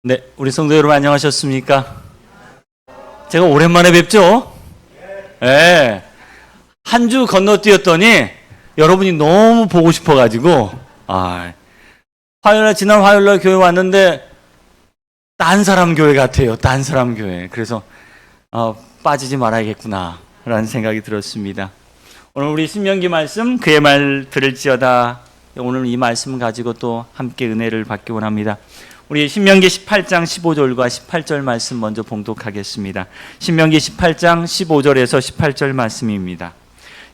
네, 우리 성도 여러분 안녕하셨습니까? 제가 오랜만에 뵙죠? 네. 한 주 건너뛰었더니 여러분이 너무 보고 싶어가지고 지난 화요일날 교회 왔는데 딴 사람 교회 같아요. 딴 사람 교회. 그래서 빠지지 말아야겠구나 라는 생각이 들었습니다. 오늘 우리 신명기 말씀 그의 말 들을지어다. 오늘 이 말씀 가지고 또 함께 은혜를 받기 원합니다. 우리 신명기 18장 15절과 18절 말씀 먼저 봉독하겠습니다. 신명기 18장 15절에서 18절 말씀입니다.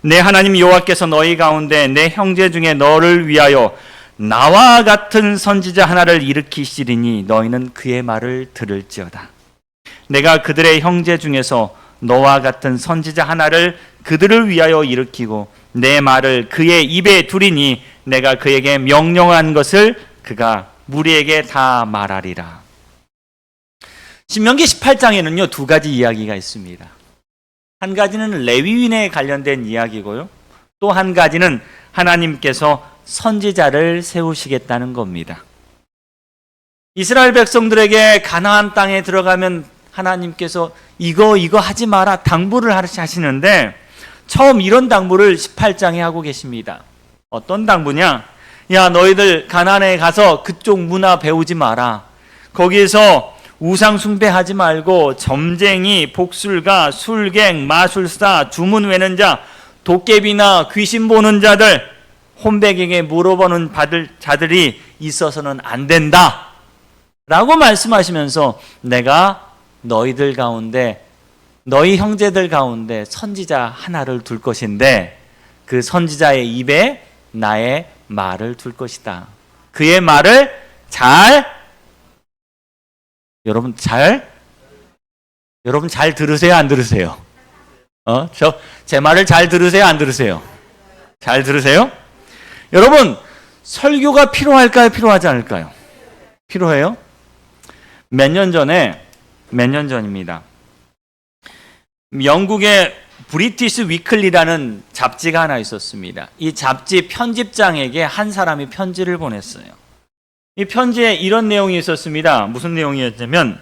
내 하나님 여호와께서 너희 가운데 내 형제 중에 너를 위하여 나와 같은 선지자 하나를 일으키시리니 너희는 그의 말을 들을지어다. 내가 그들의 형제 중에서 너와 같은 선지자 하나를 그들을 위하여 일으키고 내 말을 그의 입에 두리니 내가 그에게 명령한 것을 그가 무리에게 다 말하리라. 신명기 18장에는요, 두 가지 이야기가 있습니다. 한 가지는 레위인에 관련된 이야기고요. 또 한 가지는 하나님께서 선지자를 세우시겠다는 겁니다. 이스라엘 백성들에게 가나안 땅에 들어가면 하나님께서 이거 하지 마라 당부를 하시는데 처음 이런 당부를 18장에 하고 계십니다. 어떤 당부냐? 야, 너희들 가나안에 가서 그쪽 문화 배우지 마라. 거기에서 우상 숭배하지 말고 점쟁이, 복술가, 술갱, 마술사, 주문 외는 자, 도깨비나 귀신 보는 자들, 혼백에게 물어보는 자들이 있어서는 안 된다 라고 말씀하시면서 내가 너희들 가운데, 너희 형제들 가운데 선지자 하나를 둘 것인데 그 선지자의 입에 나의 말을 둘 것이다. 그의 말을 여러분 잘 들으세요? 안 들으세요? 제 말을 잘 들으세요? 안 들으세요? 잘 들으세요? 여러분, 설교가 필요할까요? 필요하지 않을까요? 필요해요? 몇 년 전입니다. 영국의 브리티시 위클리라는 잡지가 하나 있었습니다. 이 잡지 편집장에게 한 사람이 편지를 보냈어요. 이 편지에 이런 내용이 있었습니다. 무슨 내용이었냐면,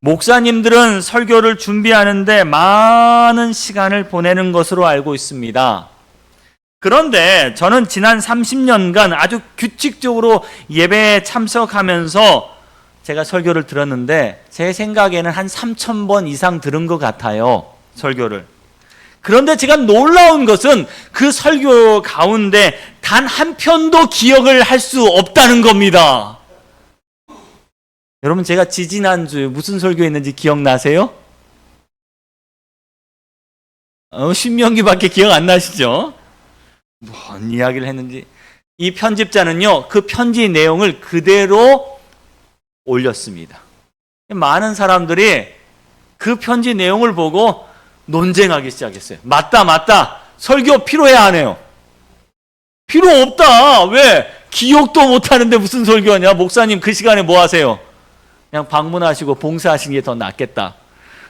목사님들은 설교를 준비하는데 많은 시간을 보내는 것으로 알고 있습니다. 그런데 저는 지난 30년간 아주 규칙적으로 예배에 참석하면서 제가 설교를 들었는데 제 생각에는 한 3,000번 이상 들은 것 같아요. 설교를. 그런데 제가 놀라운 것은 그 설교 가운데 단 한 편도 기억을 할 수 없다는 겁니다. 여러분, 제가 지지난주에 무슨 설교했는지 기억나세요? 신명기밖에 기억 안 나시죠? 뭔 이야기를 했는지. 이 편집자는요, 그 편지 내용을 그대로 올렸습니다. 많은 사람들이 그 편지 내용을 보고 논쟁하기 시작했어요. 맞다. 설교 필요해 안 해요? 필요 없다. 왜? 기억도 못하는데 무슨 설교하냐? 목사님 그 시간에 뭐 하세요? 그냥 방문하시고 봉사하시는 게 더 낫겠다.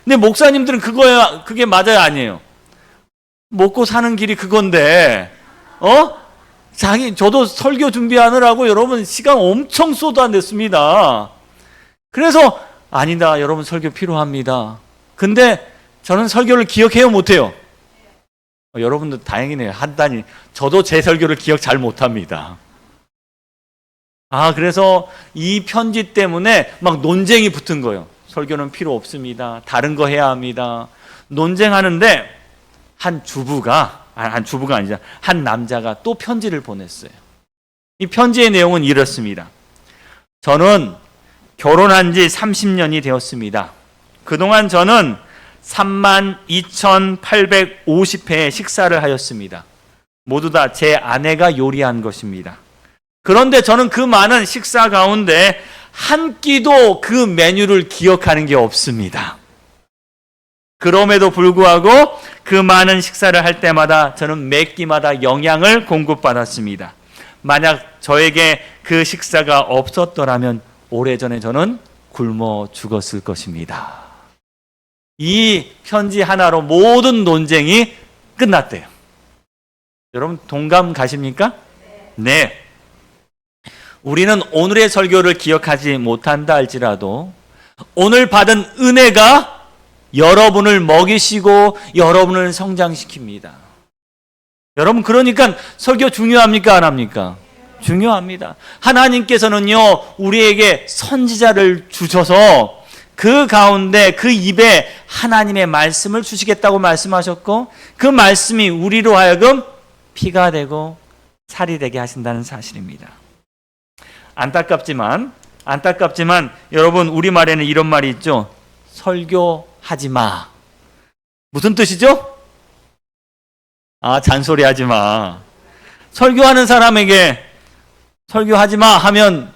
근데 목사님들은 그게 맞아요? 아니에요? 먹고 사는 길이 그건데 저도 설교 준비하느라고 여러분 시간 엄청 쏟아냈습니다. 그래서 아니다, 여러분 설교 필요합니다. 근데 저는 설교를 기억해요, 못해요? 여러분들 다행이네요. 한다니. 저도 제 설교를 기억 잘 못합니다. 그래서 이 편지 때문에 막 논쟁이 붙은 거예요. 설교는 필요 없습니다. 다른 거 해야 합니다. 논쟁하는데 한 남자가 또 편지를 보냈어요. 이 편지의 내용은 이렇습니다. 저는 결혼한 지 30년이 되었습니다. 그동안 저는 32,850회의 식사를 하였습니다. 모두 다 제 아내가 요리한 것입니다. 그런데 저는 그 많은 식사 가운데 한 끼도 그 메뉴를 기억하는 게 없습니다. 그럼에도 불구하고 그 많은 식사를 할 때마다 저는 매 끼마다 영양을 공급받았습니다. 만약 저에게 그 식사가 없었더라면 오래전에 저는 굶어 죽었을 것입니다. 이 편지 하나로 모든 논쟁이 끝났대요. 여러분 동감 가십니까? 네. 우리는 오늘의 설교를 기억하지 못한다 할지라도 오늘 받은 은혜가 여러분을 먹이시고 여러분을 성장시킵니다. 여러분, 그러니까 설교 중요합니까? 안 합니까? 중요합니다. 하나님께서는요, 우리에게 선지자를 주셔서 그 가운데 그 입에 하나님의 말씀을 주시겠다고 말씀하셨고, 그 말씀이 우리로 하여금 피가 되고 살이 되게 하신다는 사실입니다. 안타깝지만 여러분, 우리말에는 이런 말이 있죠. 설교하지 마. 무슨 뜻이죠? 잔소리하지 마. 설교하는 사람에게 설교하지 마 하면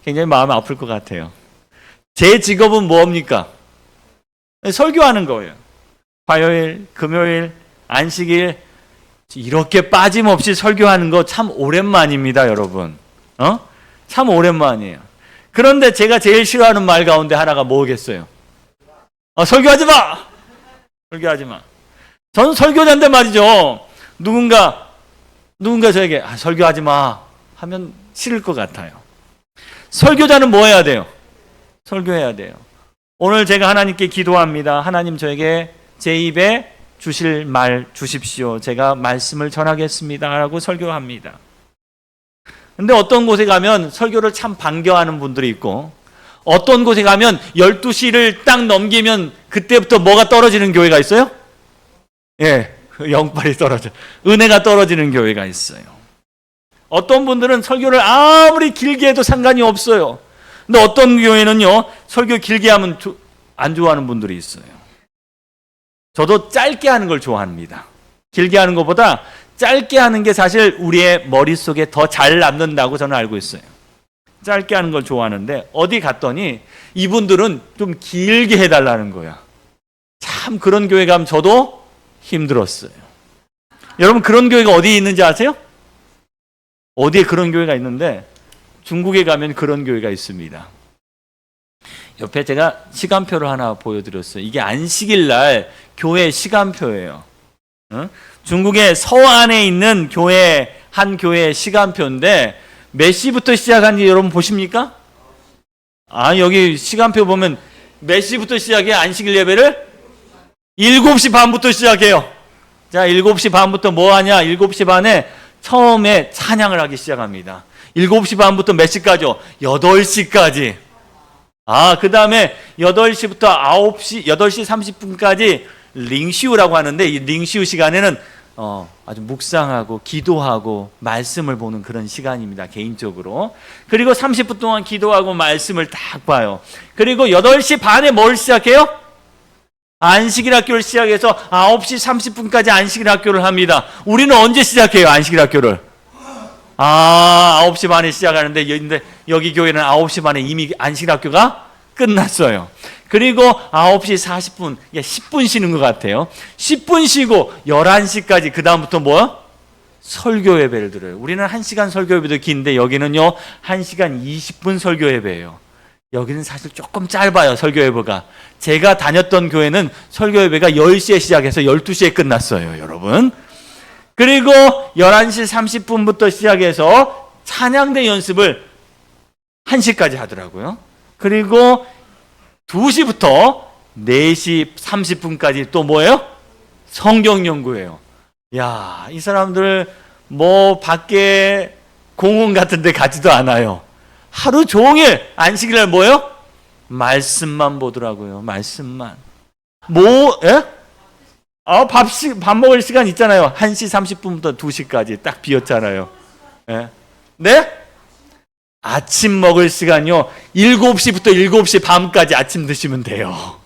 굉장히 마음이 아플 것 같아요. 제 직업은 뭡니까? 설교하는 거예요. 화요일, 금요일, 안식일 이렇게 빠짐없이 설교하는 거 참 오랜만입니다, 여러분. 참 오랜만이에요. 그런데 제가 제일 싫어하는 말 가운데 하나가 뭐겠어요? 설교하지 마! 설교하지 마. 저는 설교자인데 말이죠. 누군가 저에게 설교하지 마 하면 싫을 것 같아요. 설교자는 뭐 해야 돼요? 설교해야 돼요. 오늘 제가 하나님께 기도합니다. 하나님, 저에게 제 입에 주실 말 주십시오. 제가 말씀을 전하겠습니다 라고 설교합니다. 근데 어떤 곳에 가면 설교를 참 반겨하는 분들이 있고, 어떤 곳에 가면 12시를 딱 넘기면 그때부터 뭐가 떨어지는 교회가 있어요? 영빨이 떨어져. 은혜가 떨어지는 교회가 있어요. 어떤 분들은 설교를 아무리 길게 해도 상관이 없어요. 근데 어떤 교회는요, 설교 길게 하면 안 좋아하는 분들이 있어요. 저도 짧게 하는 걸 좋아합니다. 길게 하는 것보다 짧게 하는 게 사실 우리의 머릿속에 더 잘 남는다고 저는 알고 있어요. 짧게 하는 걸 좋아하는데 어디 갔더니 이분들은 좀 길게 해달라는 거야. 참 그런 교회 가면 저도 힘들었어요. 여러분, 그런 교회가 어디에 있는지 아세요? 어디에 그런 교회가 있는데 중국에 가면 그런 교회가 있습니다. 옆에 제가 시간표를 하나 보여드렸어요. 이게 안식일 날 교회 시간표예요. 중국의 서안에 있는 교회, 한 교회의 시간표인데 몇 시부터 시작하는지 여러분 보십니까? 여기 시간표 보면 몇 시부터 시작해? 안식일 예배를? 7시 반부터 시작해요. 자, 7시 반부터 뭐 하냐? 7시 반에 처음에 찬양을 하기 시작합니다. 7시 반부터 몇 시까지요? 8시까지. 그 다음에 8시부터 8시 30분까지 링시우라고 하는데, 이 링시우 시간에는 아주 묵상하고 기도하고 말씀을 보는 그런 시간입니다, 개인적으로. 그리고 30분 동안 기도하고 말씀을 딱 봐요. 그리고 8시 반에 뭘 시작해요? 안식일 학교를 시작해서 9시 30분까지 안식일 학교를 합니다. 우리는 언제 시작해요, 안식일 학교를? 9시 반에 시작하는데 여기 교회는 9시 반에 이미 안식일 학교가 끝났어요. 그리고 9시 40분, 10분 쉬는 것 같아요. 10분 쉬고 11시까지 그 다음부터 뭐요? 설교 예배를 들어요. 우리는 1시간 설교 예배도 긴데 여기는요 1시간 20분 설교 예배예요. 여기는 사실 조금 짧아요, 설교 예배가. 제가 다녔던 교회는 설교 예배가 10시에 시작해서 12시에 끝났어요, 여러분. 그리고 11시 30분부터 시작해서 찬양대 연습을 1시까지 하더라고요. 그리고 2시부터 4시 30분까지 또 뭐예요? 성경 연구예요. 이 사람들 뭐 밖에 공원 같은 데 가지도 않아요. 하루 종일 안식일날 뭐예요? 말씀만 보더라고요. 말씀만. 밥 먹을 시간 있잖아요. 1시 30분부터 2시까지 딱 비었잖아요. 네? 아침 먹을 시간요 7시부터 7시 밤까지 아침 드시면 돼요.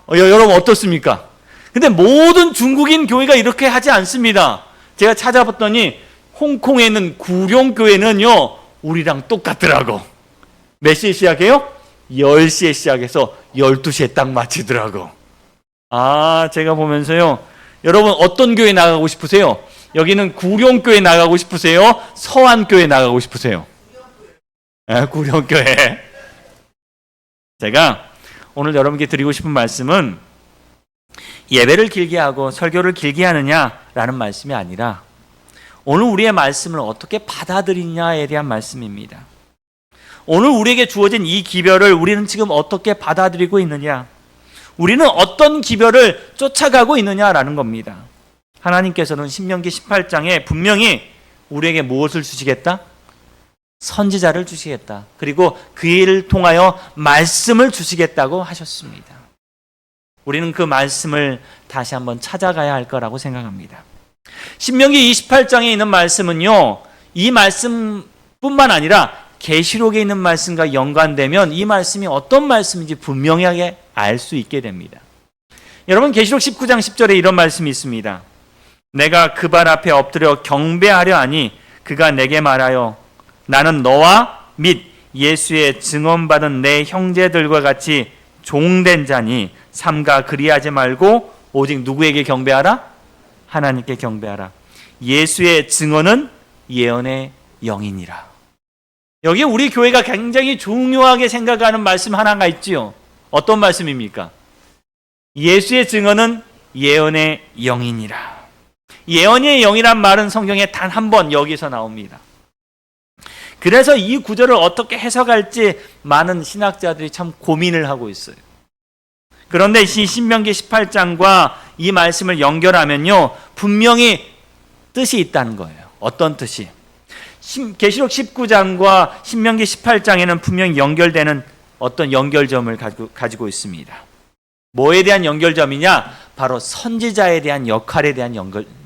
여러분 어떻습니까? 근데 모든 중국인 교회가 이렇게 하지 않습니다. 제가 찾아봤더니 홍콩에 있는 구룡교회는요 우리랑 똑같더라고. 몇 시에 시작해요? 10시에 시작해서 12시에 딱 마치더라고. 제가 보면서요, 여러분 어떤 교회 나가고 싶으세요? 여기는 구룡교회 나가고 싶으세요? 서안교회 나가고 싶으세요? 구룡교회. 제가 오늘 여러분께 드리고 싶은 말씀은 예배를 길게 하고 설교를 길게 하느냐라는 말씀이 아니라 오늘 우리의 말씀을 어떻게 받아들이냐에 대한 말씀입니다. 오늘 우리에게 주어진 이 기별을 우리는 지금 어떻게 받아들이고 있느냐? 우리는 어떤 기별을 쫓아가고 있느냐라는 겁니다. 하나님께서는 신명기 18장에 분명히 우리에게 무엇을 주시겠다? 선지자를 주시겠다. 그리고 그 일을 통하여 말씀을 주시겠다고 하셨습니다. 우리는 그 말씀을 다시 한번 찾아가야 할 거라고 생각합니다. 신명기 28장에 있는 말씀은요, 이 말씀뿐만 아니라 계시록에 있는 말씀과 연관되면 이 말씀이 어떤 말씀인지 분명하게 알 수 있게 됩니다. 여러분, 계시록 19장 10절에 이런 말씀이 있습니다. 내가 그 발 앞에 엎드려 경배하려 하니 그가 내게 말하여 나는 너와 및 예수의 증언받은 내 형제들과 같이 종된 자니 삼가 그리하지 말고 오직 누구에게 경배하라? 하나님께 경배하라. 예수의 증언은 예언의 영이니라. 여기 우리 교회가 굉장히 중요하게 생각하는 말씀 하나가 있지요. 어떤 말씀입니까? 예수의 증언은 예언의 영이니라. 예언의 영이란 말은 성경에 단 한 번 여기서 나옵니다. 그래서 이 구절을 어떻게 해석할지 많은 신학자들이 참 고민을 하고 있어요. 그런데 이 신명기 18장과 이 말씀을 연결하면요, 분명히 뜻이 있다는 거예요. 어떤 뜻이? 계시록 19장과 신명기 18장에는 분명히 연결되는 어떤 연결점을 가지고 있습니다. 뭐에 대한 연결점이냐? 바로 선지자에 대한 역할에 대한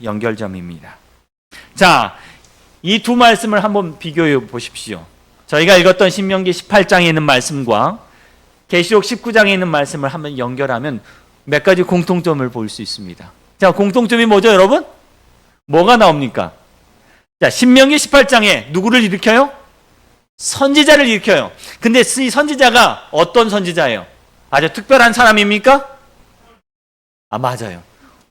연결점입니다. 자, 이 두 말씀을 한번 비교해 보십시오. 저희가 읽었던 신명기 18장에 있는 말씀과 계시록 19장에 있는 말씀을 한번 연결하면 몇 가지 공통점을 볼 수 있습니다. 자, 공통점이 뭐죠, 여러분? 뭐가 나옵니까? 자, 신명기 18장에 누구를 일으켜요? 선지자를 일으켜요. 근데 이 선지자가 어떤 선지자예요? 아주 특별한 사람입니까? 아, 맞아요.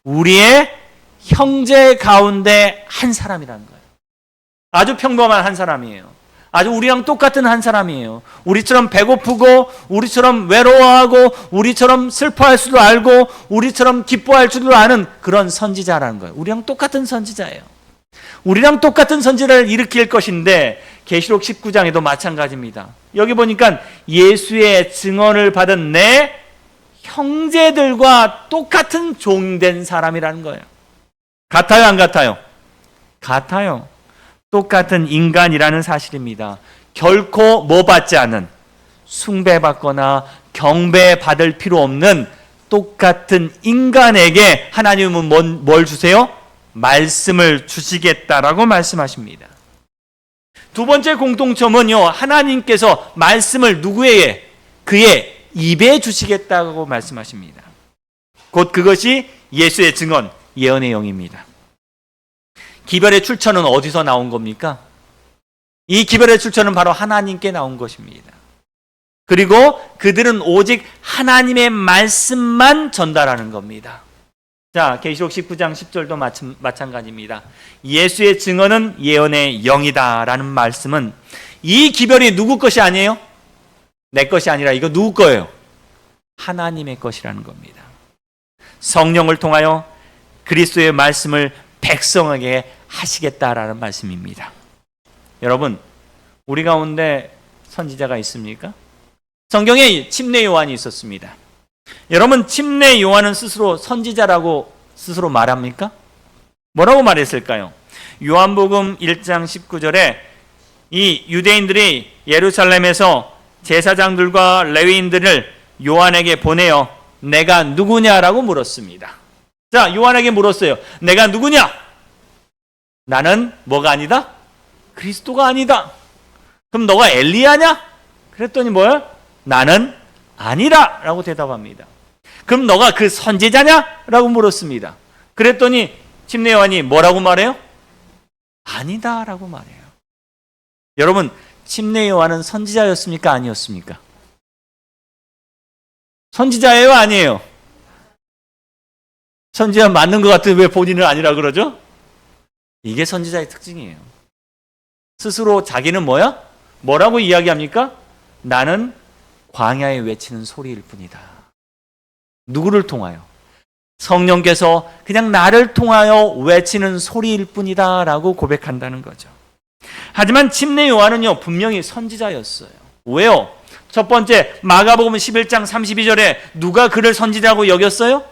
우리의 형제 가운데 한 사람이라는 거예요. 아주 평범한 한 사람이에요. 아주 우리랑 똑같은 한 사람이에요. 우리처럼 배고프고, 우리처럼 외로워하고, 우리처럼 슬퍼할 줄도 알고, 우리처럼 기뻐할 줄도 아는 그런 선지자라는 거예요. 우리랑 똑같은 선지자예요. 우리랑 똑같은 선지자를 일으킬 것인데 계시록 19장에도 마찬가지입니다. 여기 보니까 예수의 증언을 받은 내 형제들과 똑같은 종된 사람이라는 거예요. 같아요, 안 같아요? 같아요. 똑같은 인간이라는 사실입니다. 결코 뭐 받지 않은, 숭배받거나 경배받을 필요 없는 똑같은 인간에게 하나님은 뭘 주세요? 말씀을 주시겠다라고 말씀하십니다. 두 번째 공통점은요, 하나님께서 말씀을 누구에게? 그의 입에 주시겠다고 말씀하십니다. 곧 그것이 예수의 증언, 예언의 영입니다. 기별의 출처는 어디서 나온 겁니까? 이 기별의 출처는 바로 하나님께 나온 것입니다. 그리고 그들은 오직 하나님의 말씀만 전달하는 겁니다. 자, 계시록 19장 10절도 마찬가지입니다. 예수의 증언은 예언의 영이다라는 말씀은 이 기별이 누구 것이 아니에요? 내 것이 아니라 이거 누구 거예요? 하나님의 것이라는 겁니다. 성령을 통하여 그리스도의 말씀을 백성에게 하시겠다라는 말씀입니다. 여러분, 우리 가운데 선지자가 있습니까? 성경에 침례 요한이 있었습니다. 여러분, 침례 요한은 스스로 선지자라고 스스로 말합니까? 뭐라고 말했을까요? 요한복음 1장 19절에 이 유대인들이 예루살렘에서 제사장들과 레위인들을 요한에게 보내어 내가 누구냐라고 물었습니다. 자, 요한에게 물었어요. 내가 누구냐? 나는 뭐가 아니다? 그리스도가 아니다. 그럼 너가 엘리야냐? 그랬더니 뭐야? 나는 아니라 라고 대답합니다. 그럼 너가 그 선지자냐? 라고 물었습니다. 그랬더니 침례 요한이 뭐라고 말해요? 아니다 라고 말해요. 여러분, 침례 요한은 선지자였습니까? 아니었습니까? 선지자예요? 아니에요? 선지자 맞는 것 같은데 왜 본인은 아니라 그러죠? 이게 선지자의 특징이에요. 스스로 자기는 뭐야? 뭐라고 이야기합니까? 나는 광야에 외치는 소리일 뿐이다. 누구를 통하여? 성령께서 그냥 나를 통하여 외치는 소리일 뿐이다 라고 고백한다는 거죠. 하지만 침례 요한은요, 분명히 선지자였어요. 왜요? 첫 번째, 마가복음 11장 32절에 누가 그를 선지자라고 여겼어요?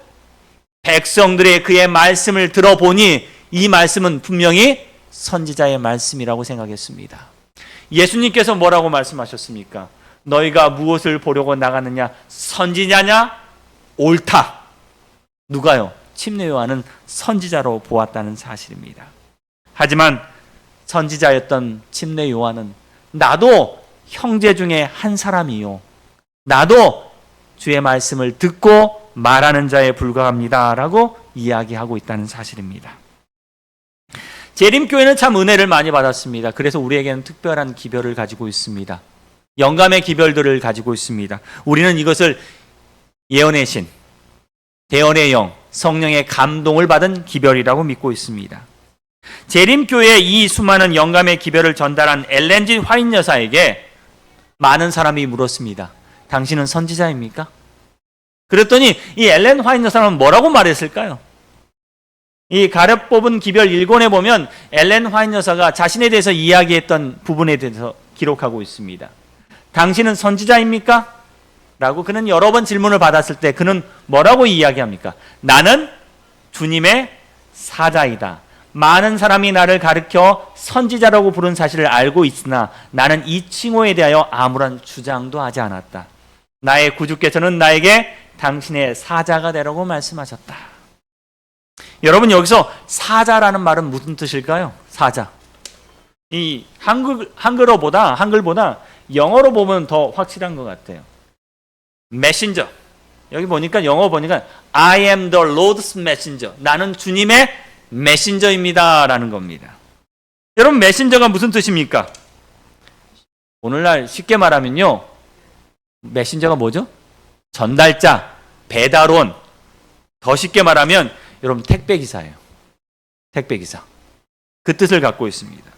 백성들의 그의 말씀을 들어보니 이 말씀은 분명히 선지자의 말씀이라고 생각했습니다. 예수님께서 뭐라고 말씀하셨습니까? 너희가 무엇을 보려고 나가느냐? 선지자냐? 옳다. 누가요? 침례 요한은 선지자로 보았다는 사실입니다. 하지만 선지자였던 침례 요한은 나도 형제 중에 한 사람이요, 나도 주의 말씀을 듣고 말하는 자에 불과합니다 라고 이야기하고 있다는 사실입니다. 재림교회는 참 은혜를 많이 받았습니다. 그래서 우리에게는 특별한 기별을 가지고 있습니다. 영감의 기별들을 가지고 있습니다. 우리는 이것을 예언의 신, 대언의 영, 성령의 감동을 받은 기별이라고 믿고 있습니다. 재림교회의 이 수많은 영감의 기별을 전달한 엘렌 G 화이트 여사에게 많은 사람이 물었습니다. 당신은 선지자입니까? 그랬더니 이 엘렌 화이트 여사는 뭐라고 말했을까요? 이 가려 뽑은 기별 1권에 보면 엘렌 화이트 여사가 자신에 대해서 이야기했던 부분에 대해서 기록하고 있습니다. 당신은 선지자입니까? 라고 그는 여러 번 질문을 받았을 때 그는 뭐라고 이야기합니까? 나는 주님의 사자이다. 많은 사람이 나를 가르쳐 선지자라고 부른 사실을 알고 있으나 나는 이 칭호에 대하여 아무런 주장도 하지 않았다. 나의 구주께서는 나에게 당신의 사자가 되라고 말씀하셨다. 여러분, 여기서 사자라는 말은 무슨 뜻일까요? 사자. 이 한글보다 영어로 보면 더 확실한 것 같아요. 메신저. 여기 보니까 영어 보니까 I am the Lord's messenger. 나는 주님의 메신저입니다 라는 겁니다. 여러분, 메신저가 무슨 뜻입니까? 오늘날 쉽게 말하면요, 메신저가 뭐죠? 전달자, 배달원. 더 쉽게 말하면 여러분, 택배기사예요. 택배기사. 그 뜻을 갖고 있습니다.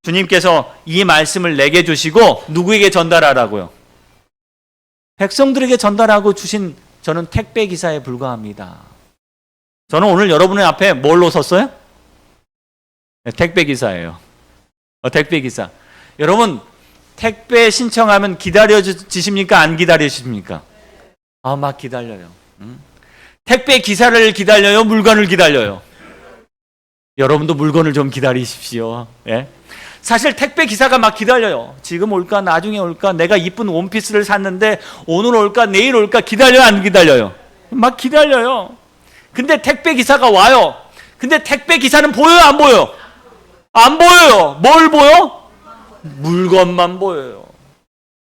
주님께서 이 말씀을 내게 주시고 누구에게 전달하라고요? 백성들에게 전달하고 주신 저는 택배기사에 불과합니다. 저는 오늘 여러분의 앞에 뭘로 섰어요? 네, 택배기사예요. 택배기사. 여러분, 택배 신청하면 기다려지십니까? 안 기다리십니까? 막 기다려요. 택배 기사를 기다려요? 물건을 기다려요? 여러분도 물건을 좀 기다리십시오. 예? 사실 택배 기사가 막 기다려요. 지금 올까? 나중에 올까? 내가 이쁜 원피스를 샀는데 오늘 올까? 내일 올까? 기다려요? 안 기다려요? 막 기다려요. 근데 택배 기사가 와요. 근데 택배 기사는 보여요? 안 보여요? 안 보여요. 뭘 보여? 물건만 보여요.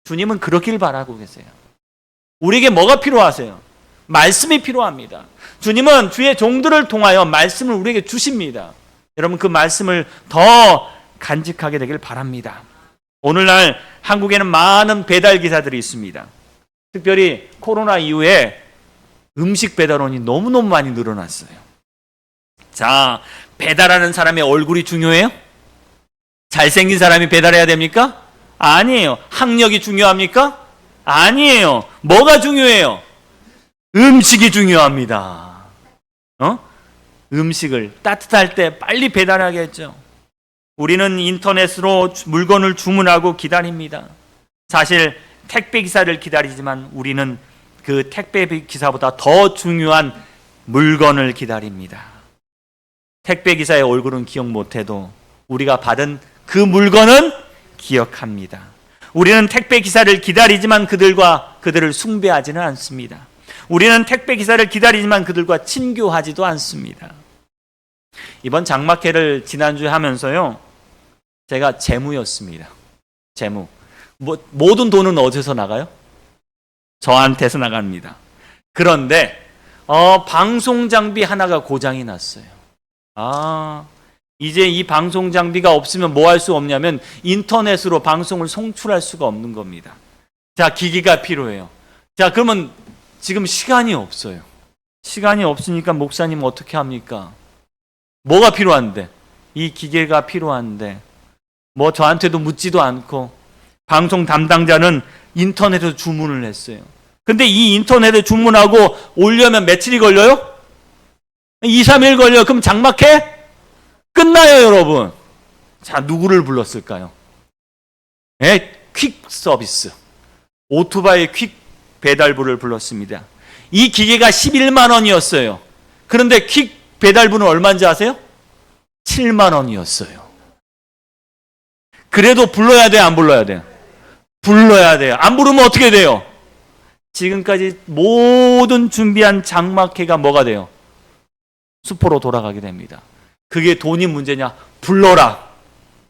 주님은 그러길 바라고 계세요. 우리에게 뭐가 필요하세요? 말씀이 필요합니다. 주님은 주의 종들을 통하여 말씀을 우리에게 주십니다. 여러분, 그 말씀을 더 간직하게 되길 바랍니다. 오늘날 한국에는 많은 배달 기사들이 있습니다. 특별히 코로나 이후에 음식 배달원이 너무너무 많이 늘어났어요. 자, 배달하는 사람의 얼굴이 중요해요? 잘생긴 사람이 배달해야 됩니까? 아니에요. 학력이 중요합니까? 아니에요. 뭐가 중요해요? 음식이 중요합니다. 음식을 따뜻할 때 빨리 배달하겠죠. 우리는 인터넷으로 물건을 주문하고 기다립니다. 사실 택배 기사를 기다리지만 우리는 그 택배 기사보다 더 중요한 물건을 기다립니다. 택배 기사의 얼굴은 기억 못해도 우리가 받은 그 물건은 기억합니다. 우리는 택배 기사를 기다리지만 그들을 숭배하지는 않습니다. 우리는 택배 기사를 기다리지만 그들과 친교하지도 않습니다. 이번 장막회를 지난주에 하면서요, 제가 재무였습니다. 재무. 모든 돈은 어디서 나가요? 저한테서 나갑니다. 그런데 방송 장비 하나가 고장이 났어요. 이제 이 방송 장비가 없으면 뭐 할 수 없냐면 인터넷으로 방송을 송출할 수가 없는 겁니다. 자, 기기가 필요해요. 자, 그러면 지금 시간이 없어요. 시간이 없으니까 목사님 어떻게 합니까? 뭐가 필요한데? 이 기계가 필요한데 뭐 저한테도 묻지도 않고 방송 담당자는 인터넷에서 주문을 했어요. 근데 이 인터넷에 주문하고 올려면 며칠이 걸려요? 2, 3일 걸려요. 그럼 장막해? 끝나요, 여러분. 자, 누구를 불렀을까요? 퀵 서비스. 오토바이 퀵 배달부를 불렀습니다. 이 기계가 11만 원이었어요. 그런데 퀵 배달부는 얼마인지 아세요? 7만 원이었어요. 그래도 불러야 돼요, 안 불러야 돼요? 불러야 돼요. 안 부르면 어떻게 돼요? 지금까지 모든 준비한 장막회가 뭐가 돼요? 수포로 돌아가게 됩니다. 그게 돈이 문제냐? 불러라.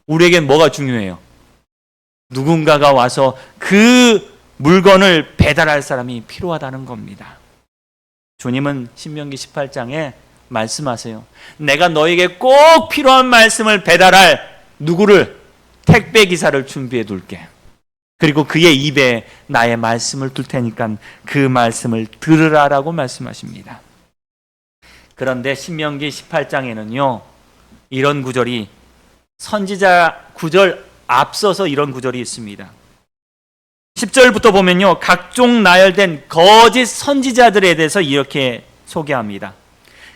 우리에겐 뭐가 중요해요? 누군가가 와서 그 물건을 배달할 사람이 필요하다는 겁니다. 주님은 신명기 18장에 말씀하세요. 내가 너에게 꼭 필요한 말씀을 배달할 누구를? 택배 기사를 준비해 둘게. 그리고 그의 입에 나의 말씀을 둘 테니까 그 말씀을 들으라라고 말씀하십니다. 그런데 신명기 18장에는요, 이런 구절이 선지자 구절 앞서서 이런 구절이 있습니다. 10절부터 보면요, 각종 나열된 거짓 선지자들에 대해서 이렇게 소개합니다.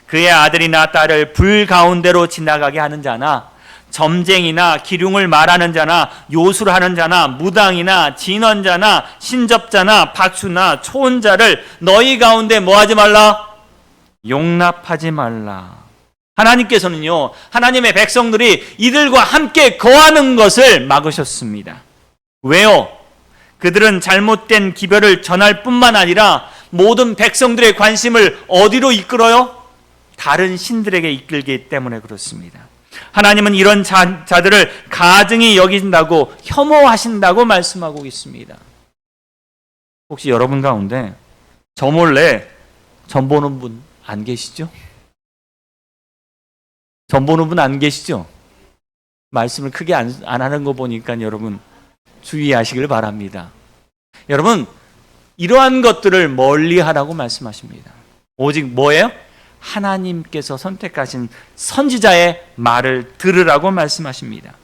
그의 아들이나 딸을 불 가운데로 지나가게 하는 자나, 점쟁이나 기륭을 말하는 자나, 요술을 하는 자나, 무당이나 진언자나, 신접자나, 박수나, 초혼자를 너희 가운데 뭐하지 말라? 용납하지 말라. 하나님께서는요, 하나님의 백성들이 이들과 함께 거하는 것을 막으셨습니다. 왜요? 그들은 잘못된 기별을 전할 뿐만 아니라 모든 백성들의 관심을 어디로 이끌어요? 다른 신들에게 이끌기 때문에 그렇습니다. 하나님은 이런 자들을 가증히 여긴다고, 혐오하신다고 말씀하고 있습니다. 혹시 여러분 가운데 저 몰래 전 보는 분 안 계시죠? 전 보는 분 안 계시죠? 말씀을 크게 안 하는 거 보니까 여러분 주의하시길 바랍니다. 여러분, 이러한 것들을 멀리 하라고 말씀하십니다. 오직 뭐예요? 하나님께서 선택하신 선지자의 말을 들으라고 말씀하십니다.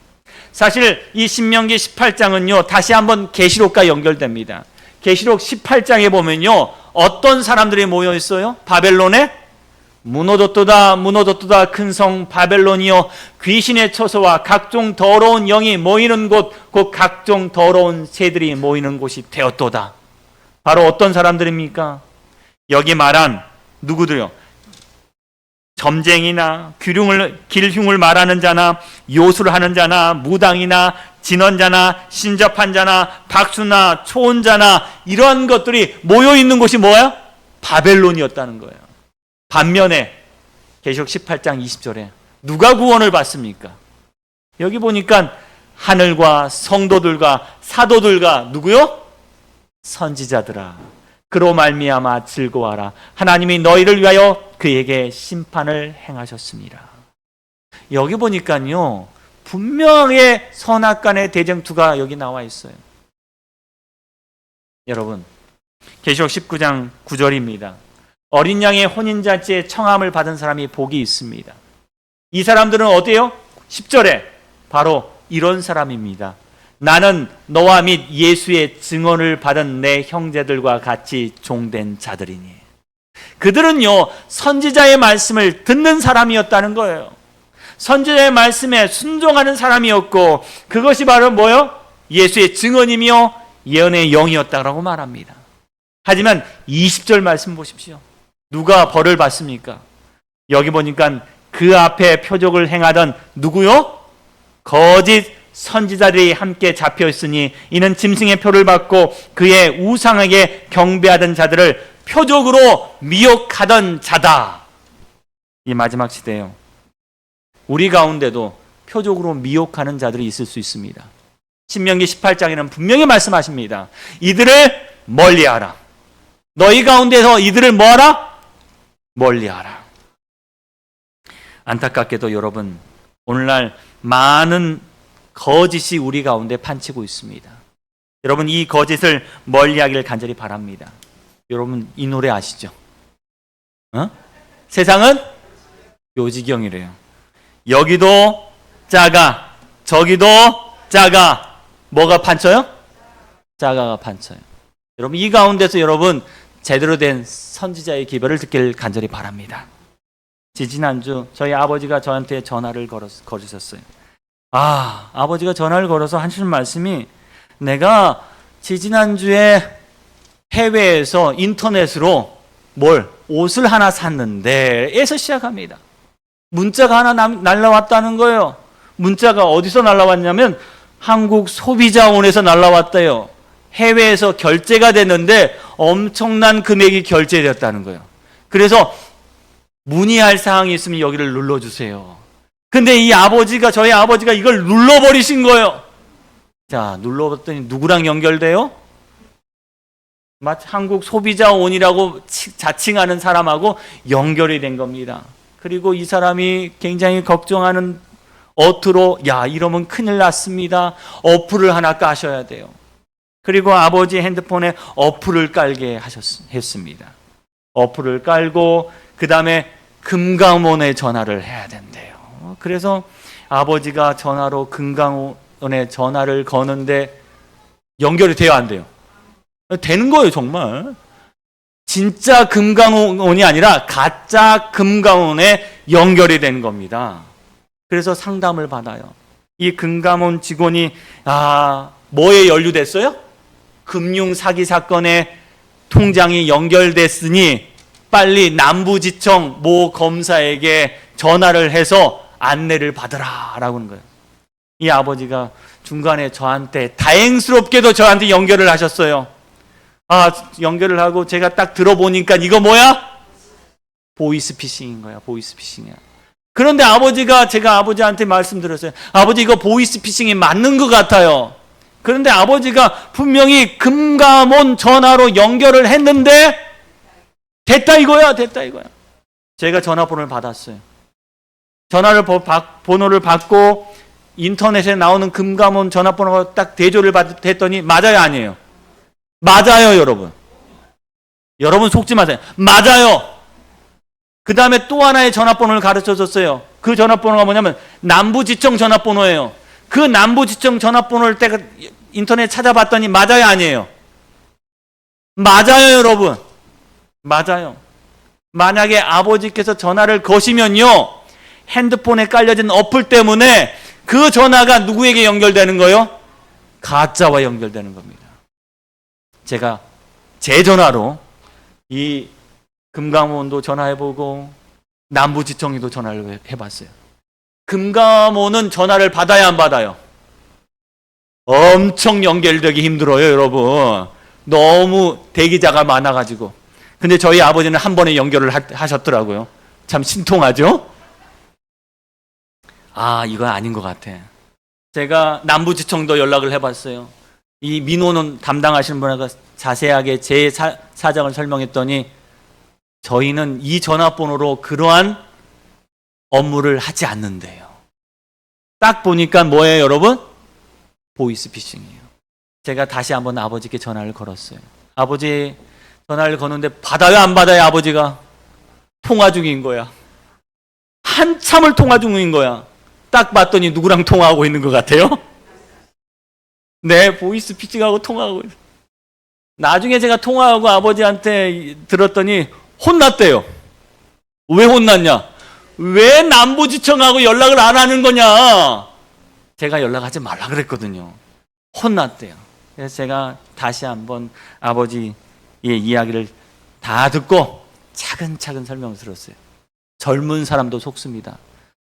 사실 이 신명기 18장은요, 다시 한번 계시록과 연결됩니다. 계시록 18장에 보면요, 어떤 사람들이 모여 있어요? 바벨론에 무너졌도다 무너졌도다 큰 성 바벨론이요, 귀신의 처소와 각종 더러운 영이 모이는 곳, 곧 각종 더러운 새들이 모이는 곳이 되었도다. 바로 어떤 사람들입니까? 여기 말한 누구들요? 점쟁이나 길흉을 말하는 자나, 요술을 하는 자나, 무당이나 진언자나, 신접한 자나, 박수나, 초혼자나, 이러한 것들이 모여있는 곳이 뭐야? 바벨론이었다는 거예요. 반면에 계시록 18장 20절에 누가 구원을 받습니까? 여기 보니까 하늘과 성도들과 사도들과 누구요? 선지자들아, 그로 말미암아 즐거워하라. 하나님이 너희를 위하여 그에게 심판을 행하셨습니다. 여기 보니까요, 분명하게 선악간의 대쟁투가 여기 나와 있어요. 여러분, 계시록 19장 9절입니다. 어린 양의 혼인잔치에 청함을 받은 사람이 복이 있습니다. 이 사람들은 어때요? 10절에 바로 이런 사람입니다. 나는 너와 및 예수의 증언을 받은 내 형제들과 같이 종된 자들이니. 그들은요, 선지자의 말씀을 듣는 사람이었다는 거예요. 선지자의 말씀에 순종하는 사람이었고, 그것이 바로 뭐요? 예수의 증언이며 예언의 영이었다고 말합니다. 하지만 20절 말씀 보십시오. 누가 벌을 받습니까? 여기 보니까 그 앞에 표적을 행하던 누구요? 거짓 선지자들이 함께 잡혀 있으니 이는 짐승의 표를 받고 그의 우상에게 경배하던 자들을 표적으로 미혹하던 자다. 이 마지막 시대에요, 우리 가운데도 표적으로 미혹하는 자들이 있을 수 있습니다. 신명기 18장에는 분명히 말씀하십니다. 이들을 멀리하라. 너희 가운데서 이들을 뭐하라? 멀리하라. 안타깝게도 여러분, 오늘날 많은 거짓이 우리 가운데 판치고 있습니다. 여러분, 이 거짓을 멀리하기를 간절히 바랍니다. 여러분, 이 노래 아시죠? 세상은 묘지경이래요. 여기도 작아, 저기도 작아. 뭐가 판쳐요? 작아가 판쳐요. 여러분, 이 가운데서 여러분 제대로 된 선지자의 기별을 듣길 간절히 바랍니다. 지지난주 저희 아버지가 저한테 전화를 걸으셨어요. 아버지가 전화를 걸어서 하시는 말씀이, 내가 지지난주에 해외에서 인터넷으로 옷을 하나 샀는데 에서 시작합니다. 문자가 하나 날라왔다는 거예요. 문자가 어디서 날라왔냐면 한국 소비자원에서 날라왔대요. 해외에서 결제가 됐는데 엄청난 금액이 결제되었다는 거예요. 그래서 문의할 사항이 있으면 여기를 눌러주세요. 근데 저희 아버지가 이걸 눌러버리신 거예요. 자, 눌러봤더니 누구랑 연결돼요? 한국 소비자원이라고 자칭하는 사람하고 연결이 된 겁니다. 그리고 이 사람이 굉장히 걱정하는 어투로, 이러면 큰일 났습니다. 어플을 하나 까셔야 돼요. 그리고 아버지 핸드폰에 어플을 깔게 했습니다. 어플을 깔고 그 다음에 금감원에 전화를 해야 된대요. 그래서 아버지가 전화로 금감원에 전화를 거는데 연결이 돼요, 안 돼요? 되는 거예요, 정말. 진짜 금감원이 아니라 가짜 금감원에 연결이 된 겁니다. 그래서 상담을 받아요. 이 금감원 직원이 뭐에 연루됐어요? 금융 사기 사건에 통장이 연결됐으니 빨리 남부지청 모 검사에게 전화를 해서 안내를 받으라 라고 하는 거예요. 이 아버지가 중간에 다행스럽게도 저한테 연결을 하셨어요. 연결을 하고 제가 딱 들어보니까 이거 뭐야? 보이스피싱인 거야. 보이스피싱이야. 그런데 제가 아버지한테 말씀드렸어요. 아버지, 이거 보이스피싱이 맞는 것 같아요. 그런데 아버지가 분명히 금감원 전화로 연결을 했는데 됐다 이거야. 제가 전화번호를 받았어요. 번호를 받고 인터넷에 나오는 금감원 전화번호가 딱 대조를 했더니 맞아요, 아니에요? 맞아요, 여러분. 여러분 속지 마세요. 맞아요. 그 다음에 또 하나의 전화번호를 가르쳐 줬어요. 그 전화번호가 뭐냐면 남부지청 전화번호예요. 그 남부지청 전화번호를 내가 인터넷 찾아봤더니 맞아요, 아니에요? 맞아요, 여러분. 맞아요. 만약에 아버지께서 전화를 거시면요, 핸드폰에 깔려진 어플 때문에 그 전화가 누구에게 연결되는 거예요? 가짜와 연결되는 겁니다. 제가 제 전화로 이 금감원도 전화해보고 남부지청에도 전화를 해봤어요. 금감원은 전화를 받아야 안 받아요? 엄청 연결되기 힘들어요, 여러분. 너무 대기자가 많아가지고. 근데 저희 아버지는 한 번에 연결을 하셨더라고요. 참 신통하죠? 이거 아닌 것 같아. 제가 남부지청도 연락을 해봤어요. 이 민원은 담당하시는 분하고 자세하게 제 사정을 설명했더니 저희는 이 전화번호로 그러한 업무를 하지 않는데요. 딱 보니까 뭐예요, 여러분? 보이스피싱이에요. 제가 다시 한번 아버지께 전화를 걸었어요. 아버지, 전화를 거는데 받아요, 안 받아요, 아버지가? 통화 중인 거야. 한참을 통화 중인 거야. 딱 봤더니 누구랑 통화하고 있는 것 같아요? 네, 보이스피싱하고 통화하고 있어요. 나중에 제가 통화하고 아버지한테 들었더니 혼났대요. 왜 혼났냐? 왜 남부지청하고 연락을 안 하는 거냐? 제가 연락하지 말라 그랬거든요. 혼났대요. 그래서 제가 다시 한번 아버지의 이야기를 다 듣고 차근차근 설명을 들었어요. 젊은 사람도 속습니다.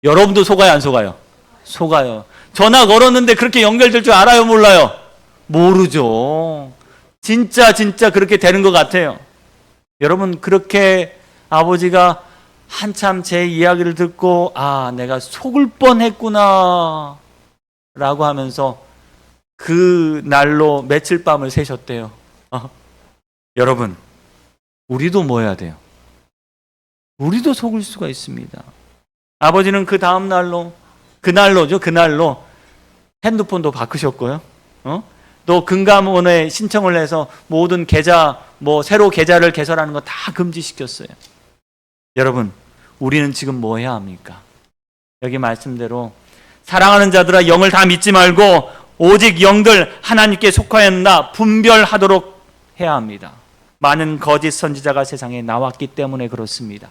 여러분도 속아요, 안 속아요? 속아요. 전화 걸었는데 그렇게 연결될 줄 알아요, 몰라요? 모르죠. 진짜 그렇게 되는 것 같아요. 여러분, 그렇게 아버지가 한참 제 이야기를 듣고 내가 속을 뻔했구나 라고 하면서 그 날로 며칠 밤을 새셨대요. 여러분, 우리도 뭐 해야 돼요? 우리도 속을 수가 있습니다. 아버지는 그 다음 날로 그날로 핸드폰도 바꾸셨고요. 또 금감원에 신청을 해서 모든 계좌, 새로 계좌를 개설하는 거 다 금지시켰어요. 여러분, 우리는 지금 뭐 해야 합니까? 여기 말씀대로 사랑하는 자들아, 영을 다 믿지 말고 오직 영들 하나님께 속하였나 분별하도록 해야 합니다. 많은 거짓 선지자가 세상에 나왔기 때문에 그렇습니다.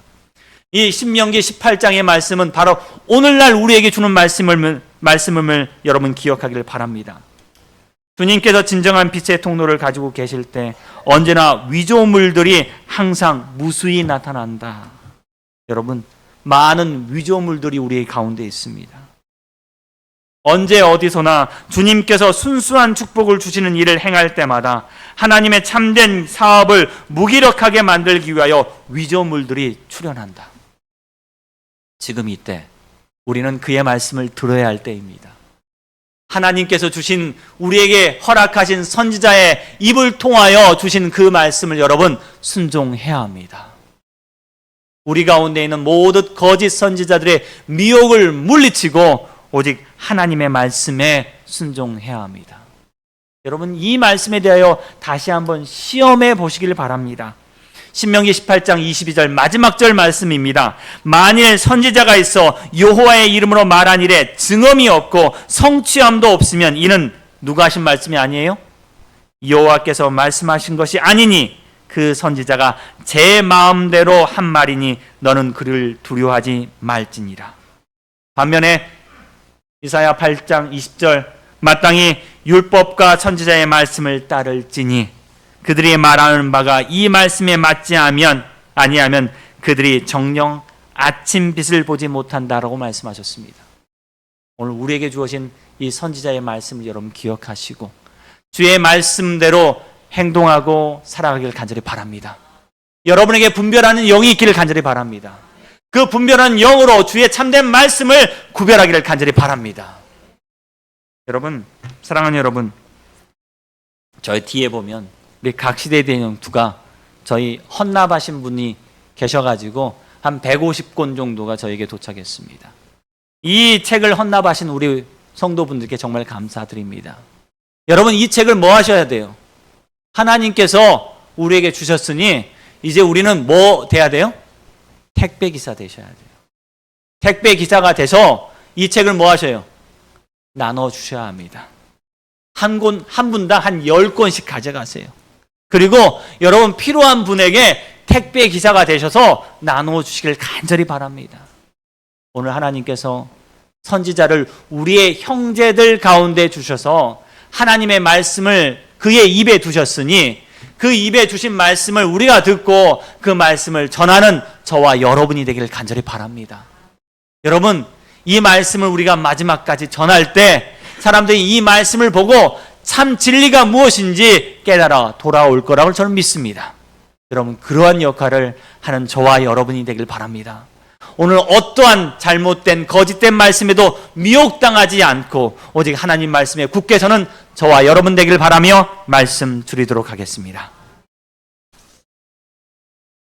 이 신명기 18장의 말씀은 바로 오늘날 우리에게 주는 말씀을 여러분 기억하기를 바랍니다. 주님께서 진정한 빛의 통로를 가지고 계실 때 언제나 위조물들이 항상 무수히 나타난다. 여러분, 많은 위조물들이 우리 가운데 있습니다. 언제 어디서나 주님께서 순수한 축복을 주시는 일을 행할 때마다 하나님의 참된 사업을 무기력하게 만들기 위하여 위조물들이 출현한다. 지금 이때 우리는 그의 말씀을 들어야 할 때입니다. 하나님께서 주신 우리에게 허락하신 선지자의 입을 통하여 주신 그 말씀을 여러분 순종해야 합니다. 우리 가운데 있는 모든 거짓 선지자들의 미혹을 물리치고 오직 하나님의 말씀에 순종해야 합니다. 여러분, 이 말씀에 대하여 다시 한번 시험해 보시길 바랍니다. 신명기 18장 22절 마지막 절 말씀입니다. 만일 선지자가 있어 여호와의 이름으로 말한 일에 증언이 없고 성취함도 없으면 이는 누가 하신 말씀이 아니에요? 여호와께서 말씀하신 것이 아니니 그 선지자가 제 마음대로 한 말이니 너는 그를 두려워하지 말지니라. 반면에 이사야 8장 20절 마땅히 율법과 선지자의 말씀을 따를지니 그들이 말하는 바가 이 말씀에 맞지 아니하면 그들이 정녕 아침 빛을 보지 못한다라고 말씀하셨습니다. 오늘 우리에게 주어진 이 선지자의 말씀을 여러분 기억하시고 주의 말씀대로 행동하고 살아가기를 간절히 바랍니다. 여러분에게 분별하는 영이 있기를 간절히 바랍니다. 그 분별한 영으로 주의 참된 말씀을 구별하기를 간절히 바랍니다. 여러분, 사랑하는 여러분, 저희 뒤에 보면 우리 각시대 대령투가 저희 헌납하신 분이 계셔가지고 한 150권 정도가 저에게 도착했습니다. 이 책을 헌납하신 우리 성도분들께 정말 감사드립니다. 여러분, 이 책을 뭐 하셔야 돼요? 하나님께서 우리에게 주셨으니 이제 우리는 뭐 돼야 돼요? 택배기사 되셔야 돼요. 택배기사가 돼서 이 책을 뭐 하셔요? 나눠주셔야 합니다. 한 분당 한 10권씩 가져가세요. 그리고 여러분 필요한 분에게 택배기사가 되셔서 나눠주시길 간절히 바랍니다. 오늘 하나님께서 선지자를 우리의 형제들 가운데 주셔서 하나님의 말씀을 그의 입에 두셨으니 그 입에 주신 말씀을 우리가 듣고 그 말씀을 전하는 저와 여러분이 되기를 간절히 바랍니다. 여러분, 이 말씀을 우리가 마지막까지 전할 때 사람들이 이 말씀을 보고 참 진리가 무엇인지 깨달아 돌아올 거라고 저는 믿습니다. 여러분, 그러한 역할을 하는 저와 여러분이 되길 바랍니다. 오늘 어떠한 잘못된 거짓된 말씀에도 미혹당하지 않고 오직 하나님 말씀에 굳게 서는 저와 여러분 되길 바라며 말씀 드리도록 하겠습니다.